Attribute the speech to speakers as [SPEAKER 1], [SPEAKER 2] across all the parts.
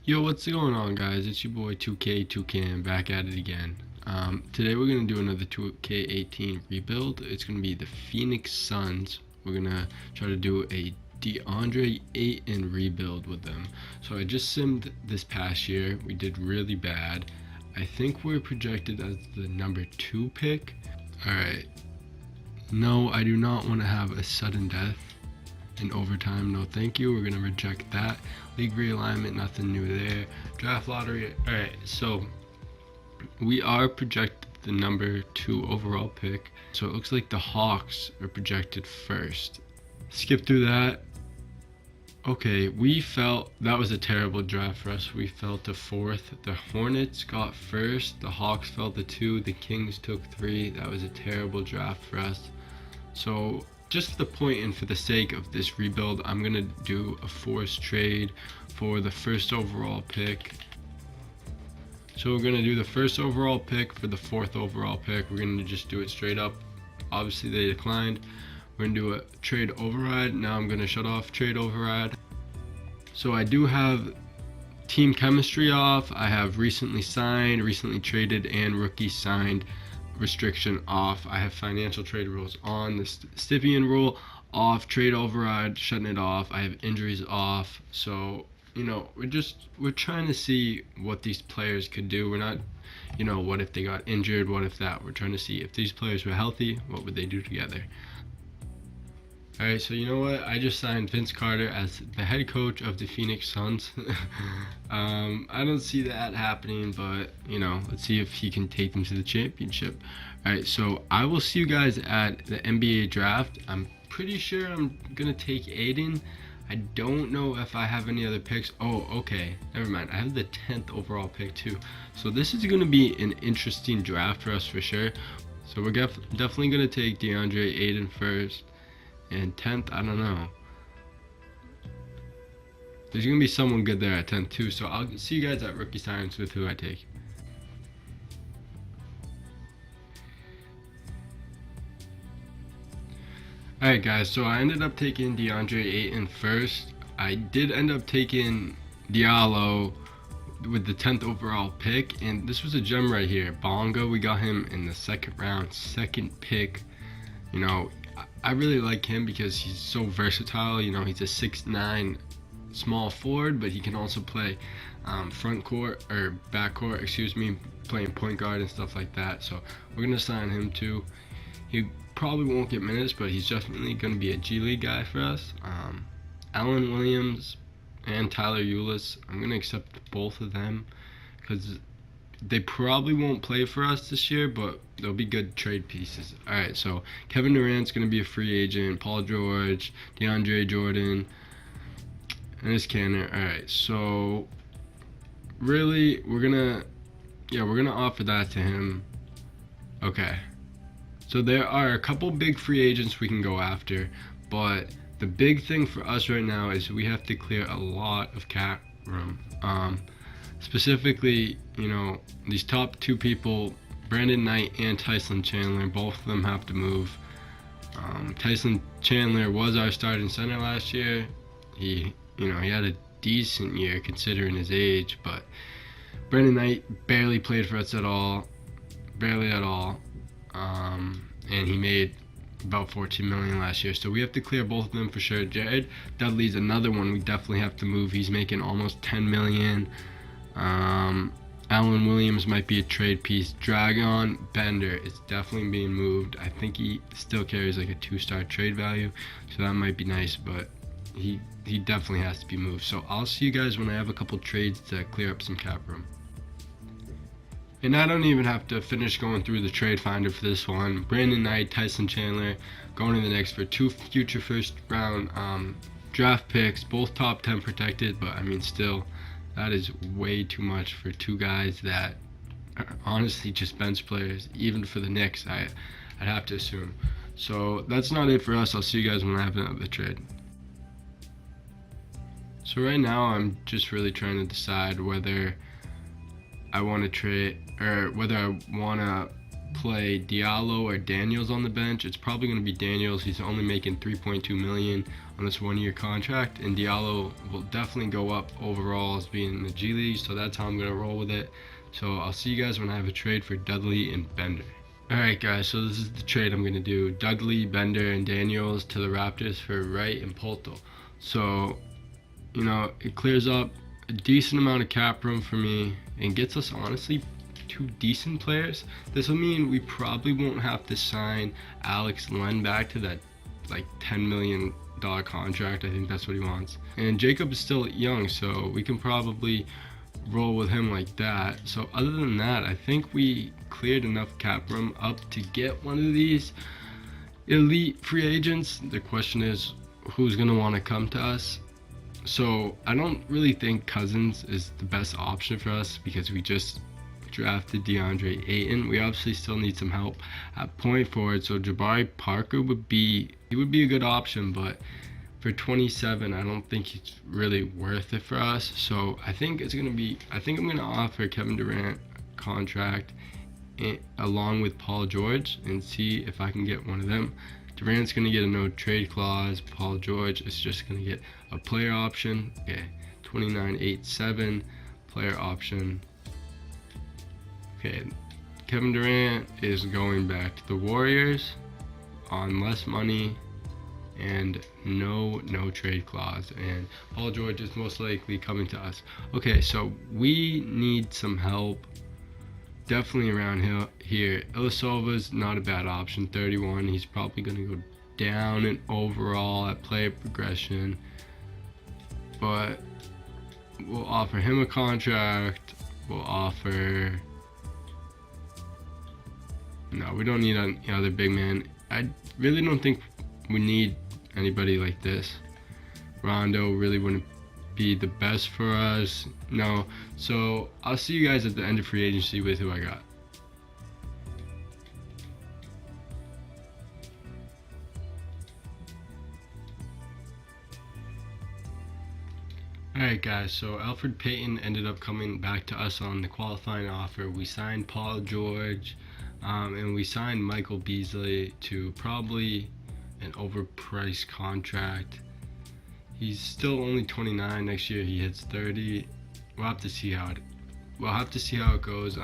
[SPEAKER 1] Yo, what's going on, guys? It's your boy 2K2Cam back at it again. Today we're gonna do another 2K18 rebuild. It's gonna be the Phoenix Suns. We're gonna try to do a DeAndre Ayton rebuild with them. So I just simmed this past year. We did really bad. I think we're projected as the number 2 pick. All right. No, I do not want to have a sudden death in overtime. No thank you. We're gonna reject that. League realignment, nothing new there. Draft lottery. All right, so we are projected the number 2 overall pick, so it looks like the Hawks are projected first. Skip through that. Okay, we felt that was a terrible draft for us. We fell to 4th. The Hornets got first, the Hawks fell to 2, the Kings took 3. That was a terrible draft for us. So just for the point and for the sake of this rebuild, I'm gonna do a forced trade for the first overall pick. So we're gonna do the first overall pick for the 4th overall pick. We're gonna just do it straight up. Obviously they declined. We're gonna do a trade override. Now I'm gonna shut off trade override. So I do have team chemistry off. I have recently signed, recently traded, and rookie signed restriction off. I have financial trade rules on. The Stipian rule off. Trade override, shutting it off. I have injuries off. So we're trying to see what these players could do. We're not, what if they got injured, what if that. We're trying to see if these players were healthy, what would they do together. All right, so you know what? I just signed Vince Carter as the head coach of the Phoenix Suns. I don't see that happening, but let's see if he can take them to the championship. All right, so I will see you guys at the NBA draft. I'm pretty sure I'm gonna take Ayton. I don't know if I have any other picks. Oh, okay, never mind. I have the 10th overall pick too. So this is gonna be an interesting draft for us for sure. So we're definitely gonna take DeAndre Ayton first. And 10th, I don't know. There's gonna be someone good there at 10th too, so I'll see you guys at rookie science with who I take. Alright guys, so I ended up taking DeAndre Ayton first. I did end up taking Diallo with the 10th overall pick, and this was a gem right here. Bonga, we got him in the 2nd round, 2nd pick. I really like him because he's so versatile. He's a 6'9" small forward, but he can also play front court or back court, playing point guard and stuff like that. So we're gonna sign him too. He probably won't get minutes, but he's definitely gonna be a G League guy for us. Allen Williams and Tyler Ulis, I'm gonna accept both of them because they probably won't play for us this year, but they'll be good trade pieces. All right, so Kevin Durant's going to be a free agent. Paul George, DeAndre Jordan, and this Canner. All right, so really, we're gonna offer that to him. Okay, so there are a couple big free agents we can go after, but the big thing for us right now is we have to clear a lot of cap room. Specifically, these top 2 people, Brandon Knight and Tyson Chandler, both of them have to move. Tyson Chandler was our starting center last year. He had a decent year considering his age, but Brandon Knight barely played for us at all, barely at all, and he made about $14 million last year. So we have to clear both of them for sure. Jared Dudley's another one we definitely have to move. He's making almost $10 million. Allen Williams might be a trade piece. Dragon Bender is definitely being moved. I think he still carries like a 2-star trade value, so that might be nice, but he definitely has to be moved. So I'll see you guys when I have a couple trades to clear up some cap room. And I don't even have to finish going through the trade finder for this one. Brandon Knight, Tyson Chandler, going to the next for 2 future first round draft picks, both top 10 protected, but still, that is way too much for 2 guys that are honestly just bench players, even for the Knicks, I'd have to assume. So that's not it for us. I'll see you guys when I have another trade. So right now I'm just really trying to decide whether I want to trade or whether I want to play Diallo or Daniels on the bench. It's probably going to be Daniels. He's only making 3.2 million on this 1-year contract, and Diallo will definitely go up overall as being in the G League, so that's how I'm going to roll with it. So I'll see you guys when I have a trade for Dudley and Bender. Alright guys, so this is the trade I'm going to do. Dudley, Bender, and Daniels to the Raptors for Wright and Polto. So, you know, it clears up a decent amount of cap room for me and gets us honestly 2 decent players. This will mean we probably won't have to sign Alex Len back to that like $10 million contract. I think that's what he wants. And Jacob is still young, so we can probably roll with him like that. So other than that, I think we cleared enough cap room up to get one of these elite free agents. The question is, who's going to want to come to us? So I don't really think Cousins is the best option for us because we just drafted DeAndre Ayton. We obviously still need some help at point forward, so Jabari Parker would be a good option, but for 27 I don't think it's really worth it for us. So I think I'm going to offer Kevin Durant a contract along with Paul George and see if I can get one of them. Durant's going to get a no trade clause. Paul George is just going to get a player option. Okay, 29.87 player option. Okay, Kevin Durant is going back to the Warriors on less money and no trade clause, and Paul George is most likely coming to us. Okay, so we need some help definitely around here. Ilyasovan's not a bad option, 31. He's probably going to go down in overall at player progression, but we'll offer him a contract. No, we don't need another big man. I really don't think we need anybody like this. Rondo really wouldn't be the best for us. No. So I'll see you guys at the end of free agency with who I got. Alright guys, so Elfrid Payton ended up coming back to us on the qualifying offer. We signed Paul George, and we signed Michael Beasley to probably an overpriced contract. He's still only 29. Next year he hits 30. We'll have to see how it goes.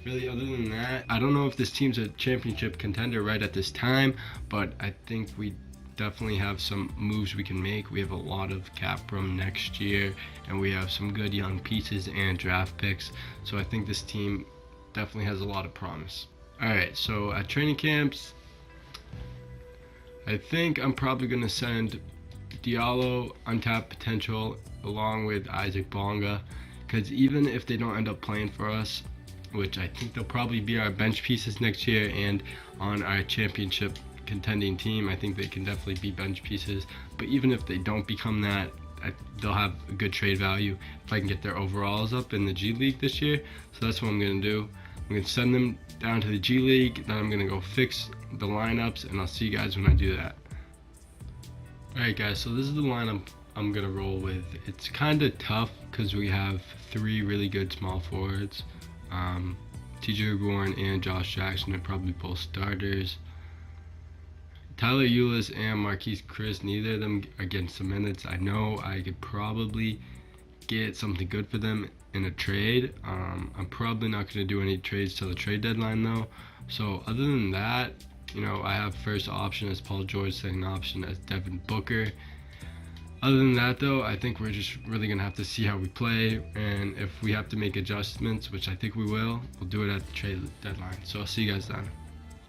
[SPEAKER 1] Really, other than that, I don't know if this team's a championship contender right at this time, but I think we definitely have some moves we can make. We have a lot of cap room next year, and we have some good young pieces and draft picks. So I think this team definitely has a lot of promise. Alright, so at training camps, I think I'm probably going to send Diallo untapped potential along with Isaac Bonga, because even if they don't end up playing for us, which I think they'll probably be our bench pieces next year and on our championship contending team, I think they can definitely be bench pieces. But even if they don't become that, they'll have a good trade value if I can get their overalls up in the G League this year. So that's what I'm going to do. I'm going to send them down to the G League, then I'm going to go fix the lineups, and I'll see you guys when I do that. Alright guys, so this is the lineup I'm going to roll with. It's kind of tough because we have 3 really good small forwards. TJ Warren and Josh Jackson are probably both starters. Tyler Ulis and Marquise Chris, neither of them are getting some minutes. I know I could probably get something good for them in a trade. I'm probably not going to do any trades till the trade deadline though. So other than that, you know, I have first option as Paul George, second option as Devin Booker. Other than that though, I think we're just really going to have to see how we play, and if we have to make adjustments, which I think we will, we'll do it at the trade deadline. So I'll see you guys then.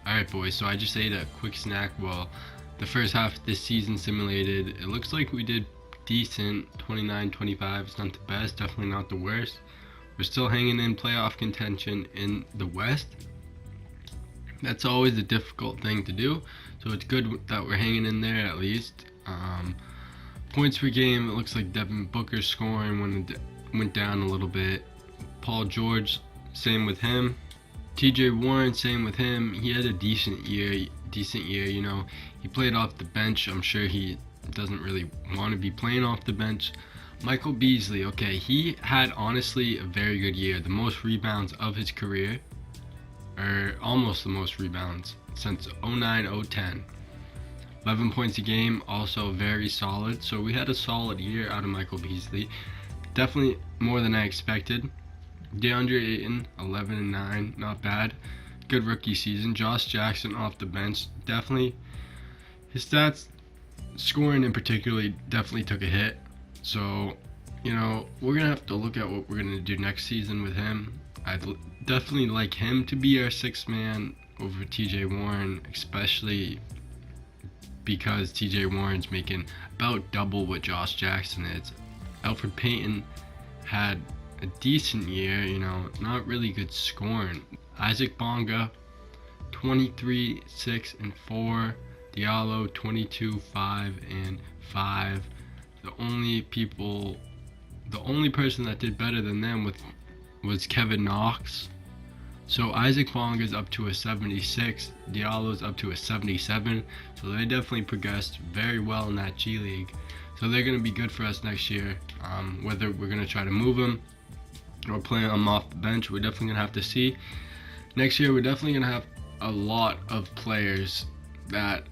[SPEAKER 1] Alright boys, so I just ate a quick snack while the first half of this season simulated. It looks like we did decent, 29-25. It's not the best, definitely not the worst. We're still hanging in playoff contention in the West. That's always a difficult thing to do, so it's good that we're hanging in there at least. Points per game, it looks like Devin Booker's scoring went down a little bit. Paul George, same with him. TJ Warren, same with him. He had a decent year, you know. He played off the bench. I'm sure he doesn't really want to be playing off the bench. Michael Beasley, okay, he had honestly a very good year, the most rebounds of his career. or almost the most rebounds since 09-010. 11 points a game, also very solid. So we had a solid year out of Michael Beasley. Definitely more than I expected. DeAndre Ayton, 11-9, not bad. Good rookie season. Josh Jackson off the bench, definitely. His stats, scoring in particular, definitely took a hit. So, we're going to have to look at what we're going to do next season with him. I'd definitely like him to be our sixth man over TJ Warren, especially because TJ Warren's making about double what Josh Jackson is. Elfrid Payton had a decent year, not really good scoring. Isaac Bonga, 23, 6, and 4. Diallo, 22, 5, and 5. The only person that did better than them was Kevin Knox. So Isaac Bonga's up to a 76, Diallo's up to a 77, so they definitely progressed very well in that G League. So they're going to be good for us next year. Whether we're going to try to move them or play them off the bench, we're definitely going to have to see. Next year, we're definitely going to have a lot of players that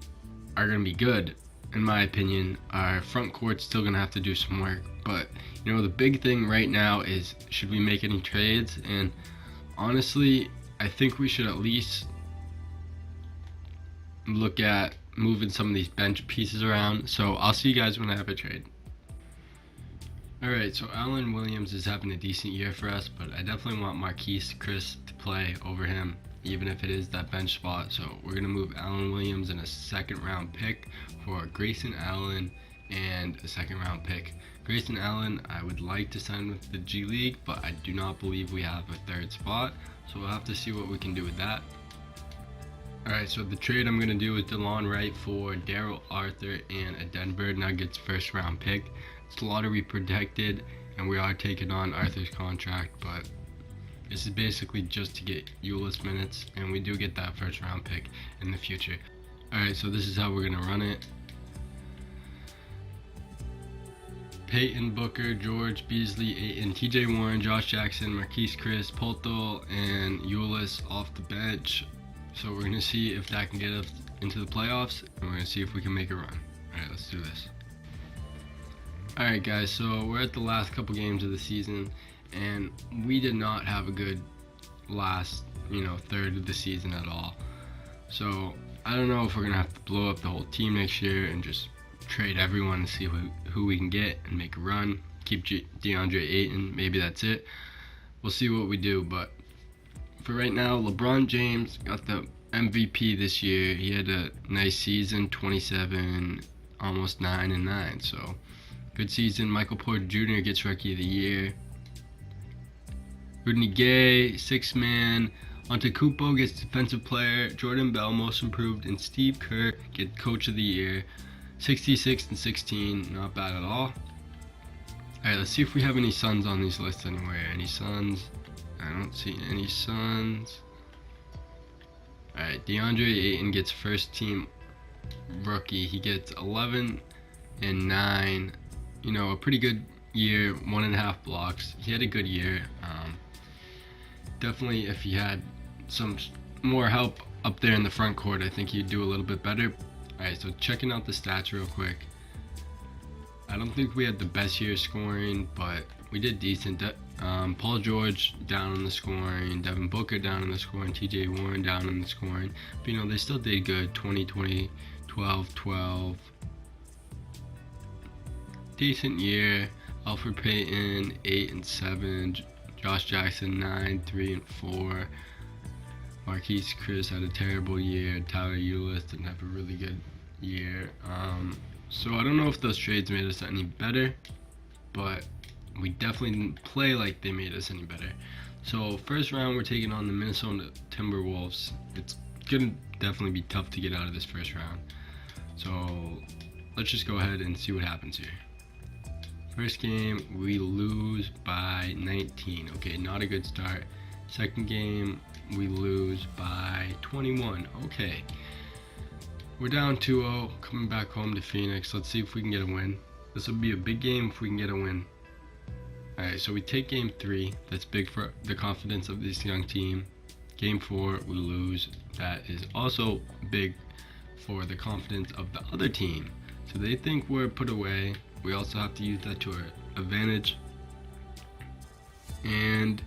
[SPEAKER 1] are going to be good, in my opinion. Our front court's still going to have to do some work, but the big thing right now is, should we make any trades? And honestly, I think we should at least look at moving some of these bench pieces around. So I'll see you guys when I have a trade. Alright, so Allen Williams is having a decent year for us, but I definitely want Marquise Chris to play over him, even if it is that bench spot. So we're going to move Allen Williams and a second round pick for Grayson Allen and a second round pick. Grayson Allen, I would like to sign with the G League, but I do not believe we have a third spot, so we'll have to see what we can do with that. Alright, so the trade I'm going to do is DeLon Wright for Daryl Arthur and a Denver Nuggets first round pick. It's lottery protected, and we are taking on Arthur's contract, but this is basically just to get Ulis minutes, and we do get that first round pick in the future. Alright, so this is how we're going to run it. Peyton, Booker, George, Beasley, Ayton, TJ Warren, Josh Jackson, Marquise Chris, Polto, and Ulis off the bench. So we're going to see if that can get us into the playoffs, and we're going to see if we can make a run. Alright, let's do this. Alright guys, so we're at the last couple games of the season, and we did not have a good last, third of the season at all. So I don't know if we're going to have to blow up the whole team next year and just trade everyone and see who we can get and make a run. Keep DeAndre Ayton, maybe that's it. We'll see what we do, but for right now, LeBron James got the MVP this year. He had a nice season, 27, almost 9-9, so good season. Michael Porter Jr. gets Rookie of the Year. Rudy Gay, 6th man. Antetokounmpo gets Defensive Player. Jordan Bell, Most Improved, and Steve Kerr get Coach of the Year. 66 and 16, not bad at all. Alright, let's see if we have any Suns on these lists anywhere. Any Suns? I don't see any Suns. Alright, DeAndre Ayton gets first team rookie. He gets 11 and 9. A pretty good year, 1.5 blocks. He had a good year. Definitely, if he had some more help up there in the front court, I think he'd do a little bit better. Alright, so checking out the stats real quick. I don't think we had the best year scoring, but we did decent. Paul George down on the scoring, Devin Booker down on the scoring, TJ Warren down on the scoring. But they still did good. 20, 20, 12, 12. Decent year. Elfrid Payton, 8 and 7. Josh Jackson, 9, 3 and 4. Marquise Chris had a terrible year. Tyler Ulis didn't have a really good year. So I don't know if those trades made us any better, but we definitely didn't play like they made us any better. So first round, we're taking on the Minnesota Timberwolves. It's gonna definitely be tough to get out of this first round. So let's just go ahead and see what happens here. First game, we lose by 19. Okay, not a good start. Second game, we lose by 21. Okay. We're down 2-0, coming back home to Phoenix. Let's see if we can get a win. This will be a big game if we can get a win. Alright, so we take game 3. That's big for the confidence of this young team. Game 4, we lose. That is also big for the confidence of the other team. So they think we're put away. We also have to use that to our advantage. And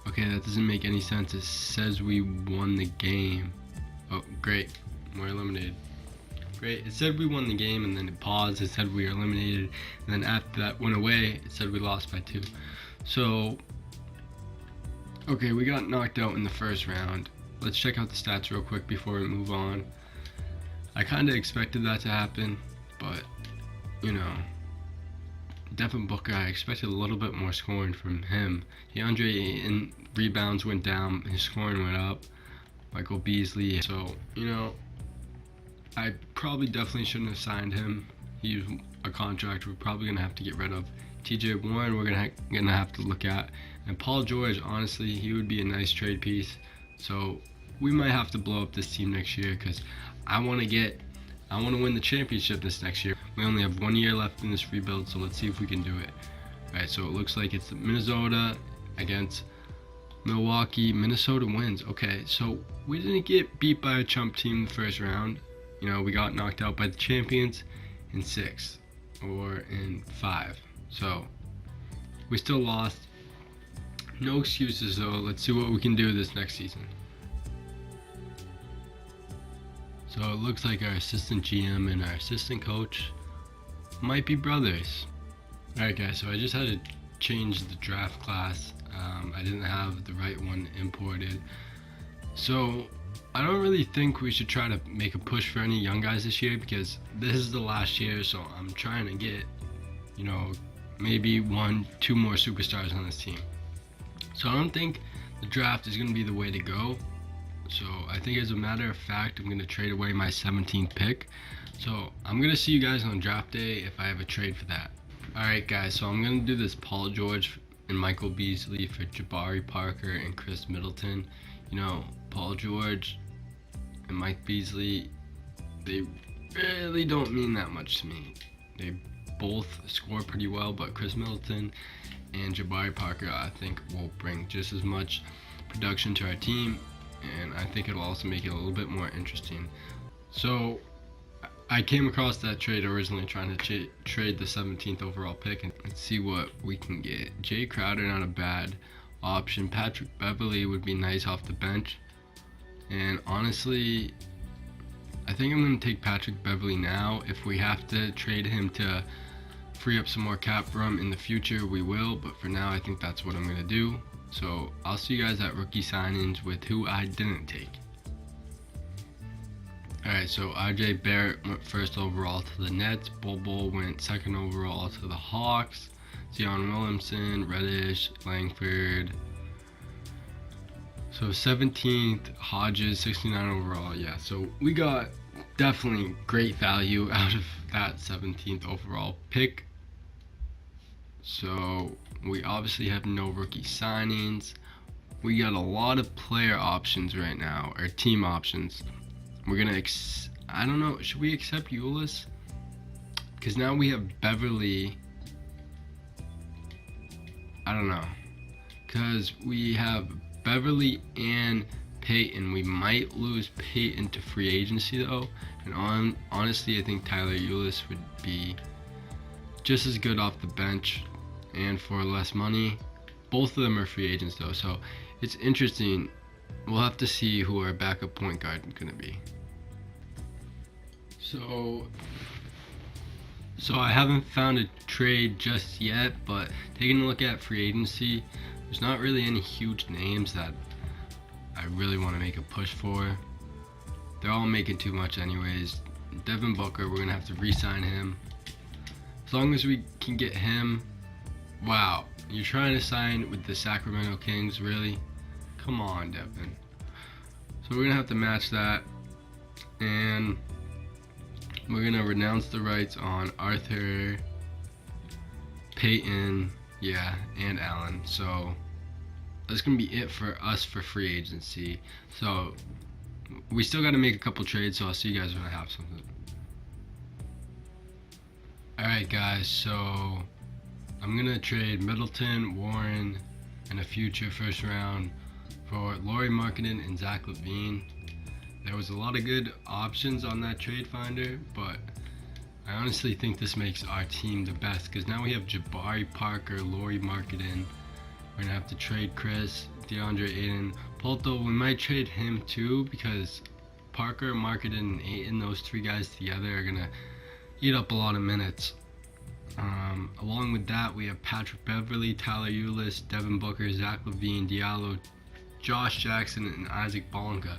[SPEAKER 1] okay, that doesn't make any sense. It says we won the game. Oh, great. We're eliminated. Great. It said we won the game, and then it paused. It said we were eliminated. And then after that went away, it said we lost by 2. So, okay, we got knocked out in the first round. Let's check out the stats real quick before we move on. I kind of expected that to happen, but, you know, Devin Booker, I expected a little bit more scoring from him. DeAndre in rebounds went down, his scoring went up. Michael Beasley, so, you know, I probably definitely shouldn't have signed him. He's a contract we're probably gonna have to get rid of. TJ Warren, we're gonna have to look at, and Paul George, honestly, he would be a nice trade piece. So we might have to blow up this team next year because I want to win the championship this next year. We only have 1 year left in this rebuild, so let's see if we can do it. All right, so it looks like it's Minnesota against Milwaukee. Minnesota wins. Okay, so we didn't get beat by a chump team the first round. You know, we got knocked out by the champions in 6 or in 5. So we still lost. No excuses though. Let's see what we can do this next season. So it looks like our assistant GM and our assistant coach might be brothers. Alright guys, so I just had to change the draft class. I didn't have the right one imported. So I don't really think we should try to make a push for any young guys this year because this is the last year, so I'm trying to get, you know, maybe 1-2 more superstars on this team. So I don't think the draft is going to be the way to go. So I think as a matter of fact, I'm going to trade away my 17th pick. So I'm going to see you guys on draft day if I have a trade for that. Alright guys, so I'm going to do this Paul George and Michael Beasley for Jabari Parker and Chris Middleton. You know, Paul George and Mike Beasley, they really don't mean that much to me. They both score pretty well, but Chris Middleton and Jabari Parker, I think, will bring just as much production to our team, and I think it'll also make it a little bit more interesting. So I came across that trade originally trying to trade the 17th overall pick and see what we can get. Jay Crowder, not a bad option. Patrick Beverley would be nice off the bench, and honestly I think I'm going to take Patrick Beverley now. If we have to trade him to free up some more cap room in the future, we will, but for now I think that's what I'm going to do. So I'll see you guys at rookie signings with who I didn't take. Alright, so RJ Barrett went first overall to the Nets. Bol went second overall to the Hawks. Zion Williamson, Reddish, Langford. So 17th, Hodges, 69 overall. Yeah, so we got definitely great value out of that 17th overall pick. So we obviously have no rookie signings. We got a lot of player options right now, or team options. We're gonna, I don't know, should we accept Ulis? Because now we have Beverly. I don't know. Because we have Beverly and Payton. We might lose Payton to free agency though. And honestly, I think Tyler Ulis would be just as good off the bench and for less money. Both of them are free agents though, so it's interesting. We'll have to see who our backup point guard is going to be. So I haven't found a trade just yet, but taking a look at free agency, there's not really any huge names that I really want to make a push for. They're all making too much anyways. Devin Booker, we're going to have to re-sign him. As long as we can get him. Wow, you're trying to sign with the Sacramento Kings, really? Come on, Devin. So we're going to have to match that. And we're going to renounce the rights on Arthur, Payton, yeah, and Allen. So that's going to be it for us for free agency. So we still got to make a couple trades, so I'll see you guys when I have something. Alright guys, so I'm going to trade Middleton, Warren, and a future first round for Lauri Markkanen and Zach LaVine. There was a lot of good options on that trade finder, but I honestly think this makes our team the best because now we have Jabari Parker, Lauri Markkanen. We're gonna have to trade Chris, DeAndre, Ayton, Polto. We might trade him too because Parker, Markkanen, and Ayton, those three guys together are gonna eat up a lot of minutes. Along with that, we have Patrick Beverley, Tyler Ulis, Devin Booker, Zach LaVine, Diallo, Josh Jackson, and Isaac Bonga.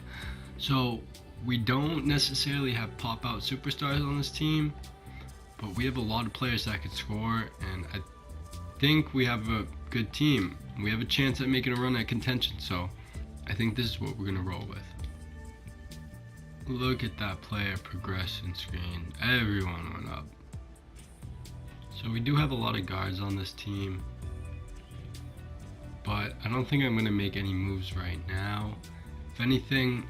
[SPEAKER 1] So we don't necessarily have pop-out superstars on this team, but we have a lot of players that can score, and I think we have a good team. We have a chance at making a run at contention, so I think this is what we're gonna roll with. Look at that player progression screen. Everyone went up. So we do have a lot of guards on this team, but I don't think I'm gonna make any moves right now. If anything,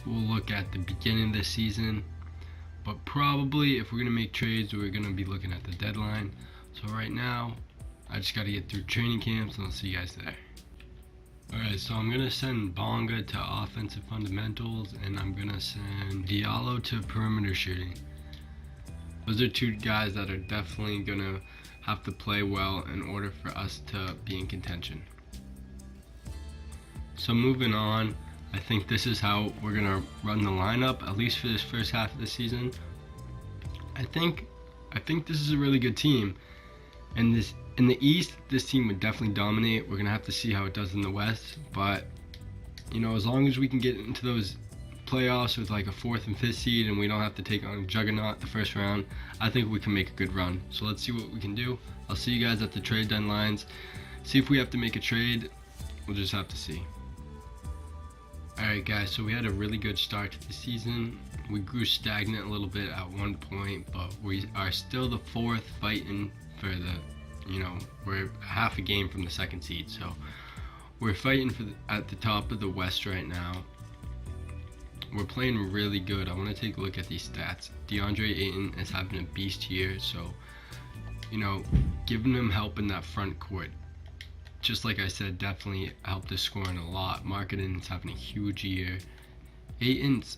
[SPEAKER 1] we'll look at the beginning of the season, but probably if we're gonna make trades, we're gonna be looking at the deadline. So right now, I just gotta get through training camps, and I'll see you guys there. Alright, so I'm gonna send Bonga to offensive fundamentals, and I'm gonna send Diallo to perimeter shooting. Those are two guys that are definitely gonna have to play well in order for us to be in contention. So moving on, I think this is how we're gonna run the lineup, at least for this first half of the season. I think this is a really good team, and in the East, this team would definitely dominate. We're gonna have to see how it does in the West, but you know, as long as we can get into those playoffs with like a 4th and 5th seed, and we don't have to take on a juggernaut the first round, I think we can make a good run. So let's see what we can do. I'll see you guys at the trade deadlines. See if we have to make a trade. We'll just have to see. Alright guys, so we had a really good start to the season. We grew stagnant a little bit at one point, but we are still the 4th, fighting for the, you know, we're half a game from the 2nd seed, so we're fighting for at the top of the West right now. We're playing really good. I want to take a look at these stats. DeAndre Ayton is having a beast year, so you know, giving him help in that front court, just like I said, definitely helped us scoring a lot. Markkanen's having a huge year. Ayton's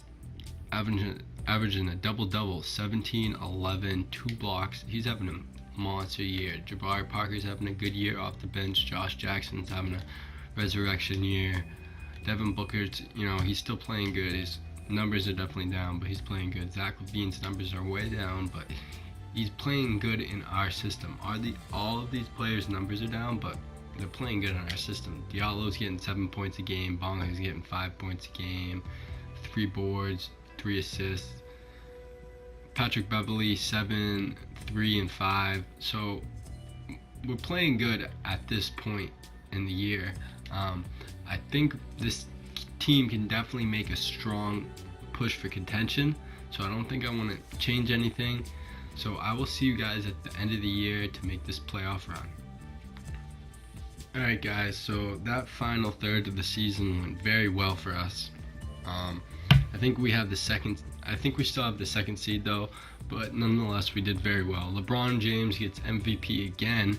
[SPEAKER 1] averaging a double-double, 17, 11, 2 blocks. He's having a monster year. Jabari Parker's having a good year off the bench. Josh Jackson's having a resurrection year. Devin Booker's, you know, he's still playing good. His numbers are definitely down, but he's playing good. Zach LaVine's numbers are way down, but he's playing good in our system. All of these players' numbers are down, but they're playing good in our system. Diallo's getting 7 points a game. Bonga's getting 5 points a game, 3 boards, 3 assists. Patrick Beverley 7, 3, and 5. So we're playing good at this point in the year. I think this team can definitely make a strong push for contention, so I don't think I want to change anything. So I will see you guys at the end of the year to make this playoff run. Alright guys, so that final third of the season went very well for us. I think we still have the 2nd seed though, but nonetheless we did very well. LeBron James gets MVP again,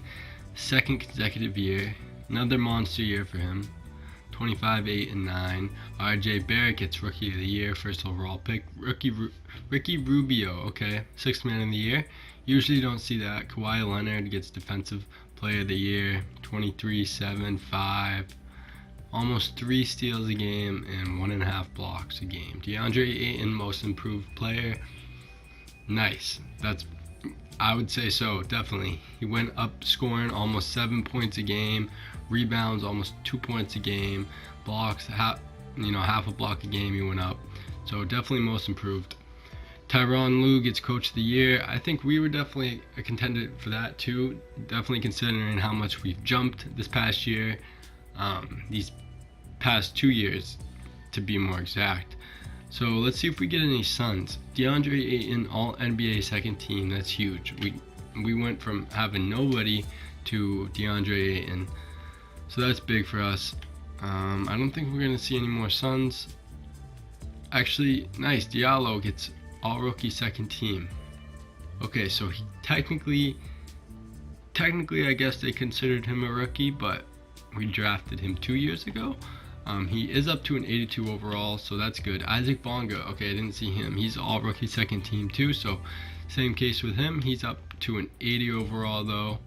[SPEAKER 1] 2nd consecutive year, another monster year for him. 25, 8, and 9. RJ Barrett gets Rookie of the Year, 1st overall pick. Ricky Rubio, okay, 6th Man of the Year. Usually don't see that. Kawhi Leonard gets Defensive Player of the Year, 23, 7, 5. Almost 3 steals a game and 1.5 blocks a game. DeAndre Ayton, Most Improved Player. Nice. I would say so, definitely. He went up scoring almost 7 points a game. Rebounds almost 2 points a game. Blocks, half a block a game he went up. So definitely Most Improved. Tyronn Lue gets Coach of the Year. I think we were definitely a contender for that too. Definitely considering how much we've jumped this past year. These past 2 years, to be more exact. So let's see if we get any Suns. DeAndre Ayton, All NBA 2nd team. That's huge. We went from having nobody to DeAndre Ayton. So that's big for us. I don't think we're gonna see any more Suns. Actually, nice. Diallo gets All Rookie 2nd team. Okay, so he technically, I guess they considered him a rookie, but we drafted him 2 years ago. He is up to an 82 overall, so that's good. Isaac Bonga, okay, I didn't see him. He's all rookie second team too, so same case with him. He's up to an 80 overall though.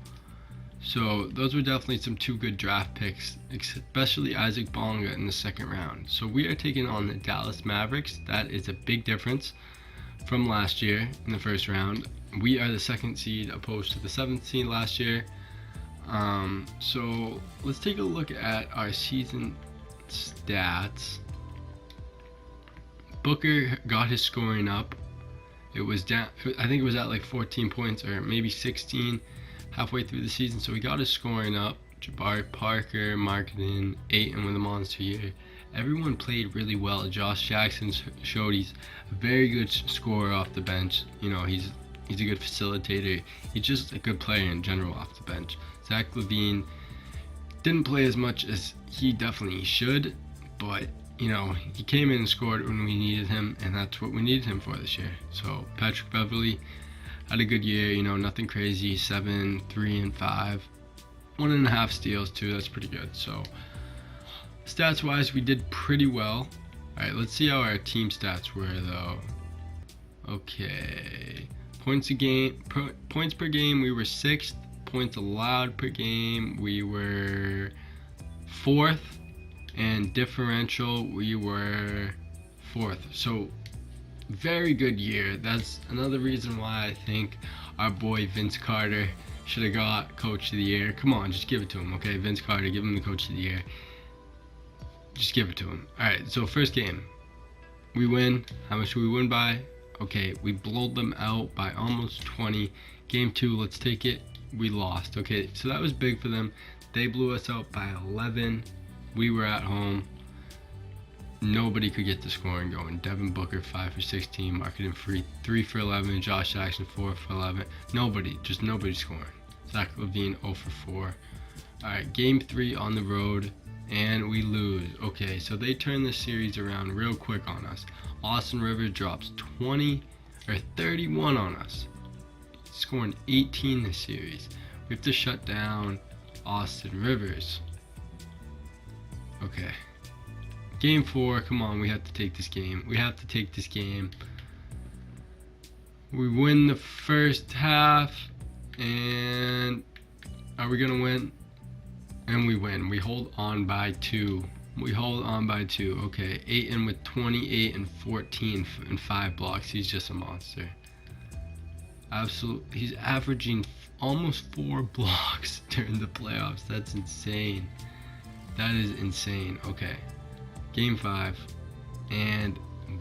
[SPEAKER 1] So those were definitely some two good draft picks, especially Isaac Bonga in the second round. So we are taking on the Dallas Mavericks. That is a big difference from last year in the first round. We are the second seed opposed to the seventh seed last year. So let's take a look at our season stats. Booker got his scoring up. It was down, I think it was at like 14 points or maybe 16 halfway through the season, so he got his scoring up. Jabari Parker, Marketing, Ayton with a monster year. Everyone played really well. Josh Jackson showed he's a very good scorer off the bench. You know, he's a good facilitator. He's just a good player in general off the bench. Zach LaVine didn't play as much as he definitely should, but you know, he came in and scored when we needed him, and that's what we needed him for this year. So Patrick Beverley had a good year, you know, nothing crazy. 7, 3, and 5, 1.5 steals too. That's pretty good. So stats wise, we did pretty well. All right, let's see how our team stats were though. Okay, points per game, we were 6th. Points allowed per game, we were 4th, and differential, we were 4th. So very good year. That's another reason why I think our boy Vince Carter should have got coach of the year. Come on, just give it to him, okay? Vince Carter, give him the coach of the year. Just give it to him. All right, so first game, we win. How much do we win by? Okay, we blowed them out by almost 20. Game 2, let's take it. We lost. Okay, so that was big for them. They blew us out by 11. We were at home. Nobody could get the scoring going. Devin Booker 5 for 16, Marketing free 3 for 11, Josh Jackson 4 for 11. Nobody scoring. Zach LaVine 0 for 4. All right, game 3 on the road, and we lose. Okay, so they turn the series around real quick on us. Austin Rivers drops 31 on us. Scoring 18 this series. We have to shut down Austin Rivers. Okay. Game 4, come on, we have to take this game. We win the first half, and are we gonna win? And we win. We hold on by 2. Okay, Ayton with 28 and 14 and 5 blocks. He's just a monster. Absolutely, he's averaging almost 4 blocks during the playoffs. That's insane. That is insane. Okay, game 5, and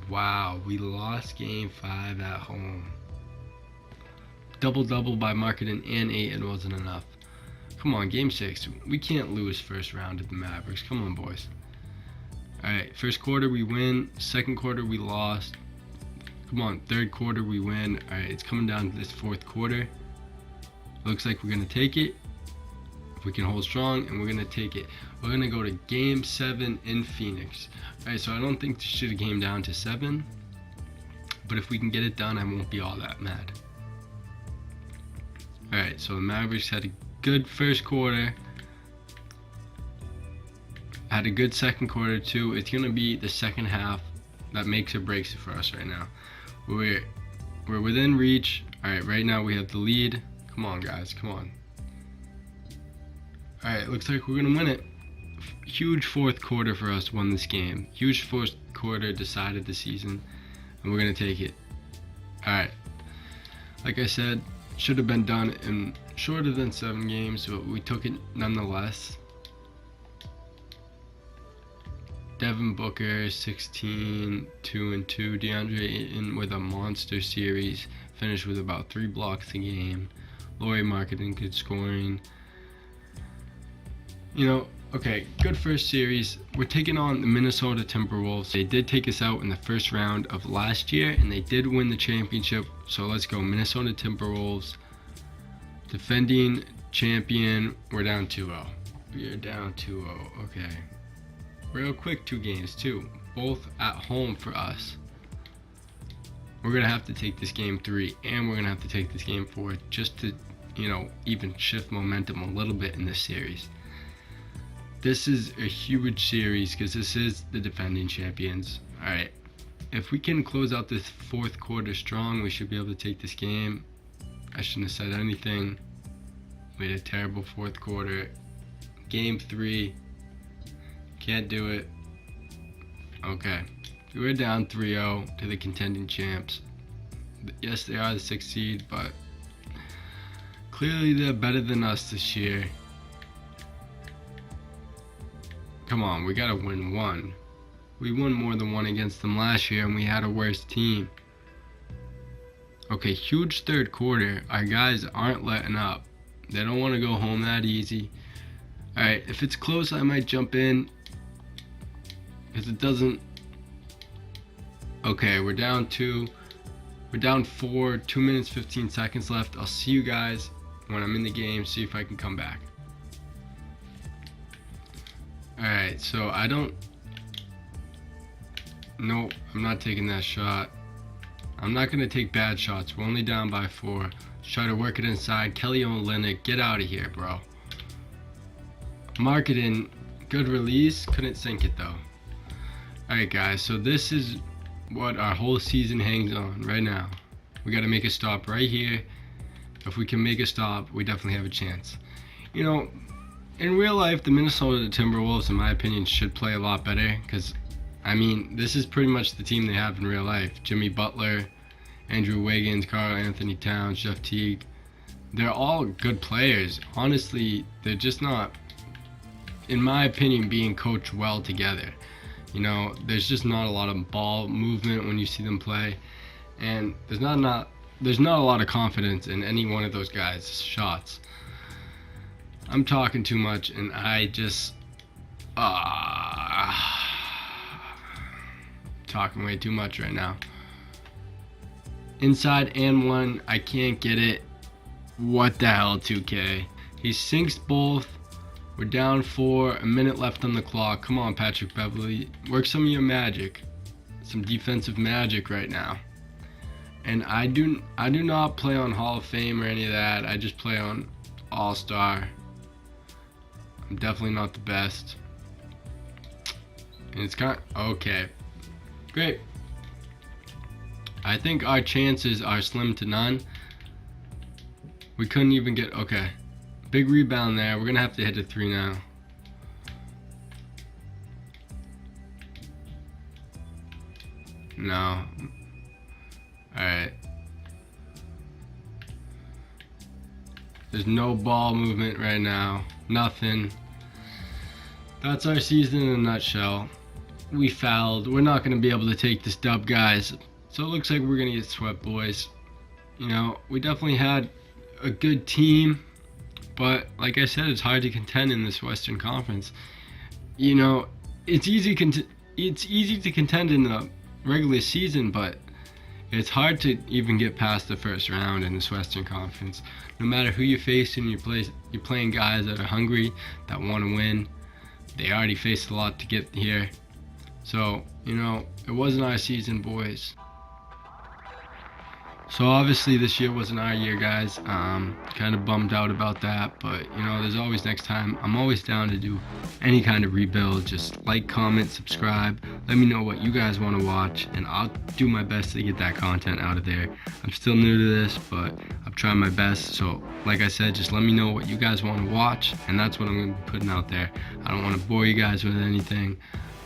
[SPEAKER 1] wow, we lost game 5 at home. Double by Marketing and Ayton wasn't enough. Come on, game 6, we can't lose first round of the Mavericks. Come on, boys. All right, first quarter we win. Second quarter we lost. Come on, third quarter we win. All right, it's coming down to this fourth quarter. Looks like we're gonna take it. If we can hold strong, and we're gonna take it. We're gonna go to game 7 in Phoenix. All right, so I don't think this should have came down to 7, but if we can get it done, I won't be all that mad. All right, so the Mavericks had a good first quarter. Had a good second quarter too. It's gonna be the second half that makes or breaks it for us right now. We're within reach. All right, right now we have the lead. Come on, guys, come on. All right, looks like we're gonna win it. Huge fourth quarter for us, won this game. Huge fourth quarter decided the season, and we're gonna take it. All right, like I said, should have been done in shorter than 7 games, but we took it nonetheless. Devin Booker 16, 2 and 2. DeAndre Ayton with a monster series, finished with about 3 blocks a game. Lauri Marketing, good scoring. You know, okay, good first series. We're taking on the Minnesota Timberwolves. They did take us out in the first round of last year, and they did win the championship. So let's go, Minnesota Timberwolves. Defending champion. We're down 2-0. We are down 2-0. Okay. Real quick, 2 games too, both at home for us. We're gonna have to take this game 3, and we're gonna have to take this game 4 just to, you know, even shift momentum a little bit in this series. this is a huge series because this is the defending champions. Alright, if we can close out this fourth quarter strong, we should be able to take this game. I shouldn't have said anything. Made a terrible fourth quarter. Game 3. Can't do it. Okay. We're down 3-0 to the contending champs. Yes, they are the 6th seed, but clearly they're better than us this year. Come on, we gotta win one. We won more than one against them last year, and we had a worse team. Okay, huge third quarter. Our guys aren't letting up. They don't want to go home that easy. Alright, if it's close, I might jump in. Because it doesn't... Okay, we're down 2. We're down 4. 2 minutes, 15 seconds left. I'll see you guys when I'm in the game, see if I can come back. Alright, so I don't... Nope, I'm not taking that shot. I'm not going to take bad shots. We're only down by 4. Let's try to work it inside. Kelly Olynyk, get out of here, bro. Mark it in. Good release. Couldn't sink it, though. Alright, guys, so this is what our whole season hangs on right now. We got to make a stop right here. If we can make a stop, we definitely have a chance. You know, in real life, the Minnesota Timberwolves, in my opinion, should play a lot better because, I mean, this is pretty much the team they have in real life. Jimmy Butler, Andrew Wiggins, Karl Anthony Towns, Jeff Teague. They're all good players. Honestly, they're just not, in my opinion, being coached well together. You know, there's just not a lot of ball movement when you see them play. And there's not a lot of confidence in any one of those guys' shots. I'm talking too much, and I just... talking way too much right now. Inside and 1, I can't get it. What the hell, 2K? He sinks both. We're down 4, a minute left on the clock. Come on, Patrick Beverly. Work some of your magic. Some defensive magic right now. And I do not play on Hall of Fame or any of that. I just play on All-Star. I'm definitely not the best. And it's kind of... Okay. Great. I think our chances are slim to none. We couldn't even get... Okay. Big rebound there. We're going to have to hit a 3 now. No. Alright. There's no ball movement right now. Nothing. That's our season in a nutshell. We fouled. We're not going to be able to take this dub, guys. So it looks like we're going to get swept, boys. You know, we definitely had a good team. But like I said, it's hard to contend in this Western Conference. You know, it's easy to contend in the regular season, but it's hard to even get past the first round in this Western Conference. No matter who you're facing, you're playing guys that are hungry, that want to win. They already faced a lot to get here. So, you know, it wasn't our season, boys. So obviously this year wasn't our year, guys. Kind of bummed out about that, but you know, there's always next time. I'm always down to do any kind of rebuild. Just like, comment, subscribe. Let me know what you guys want to watch, and I'll do my best to get that content out of there. I'm still new to this, but I'm trying my best. So like I said, just let me know what you guys want to watch, and that's what I'm going to be putting out there. I don't want to bore you guys with anything.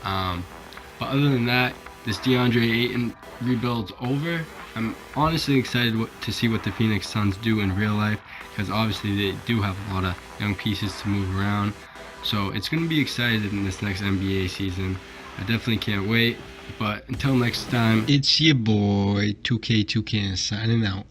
[SPEAKER 1] But other than that, this DeAndre Ayton rebuild's over. I'm honestly excited to see what the Phoenix Suns do in real life, because obviously they do have a lot of young pieces to move around. So it's going to be exciting in this next NBA season. I definitely can't wait. But until next time, it's your boy 2K signing out.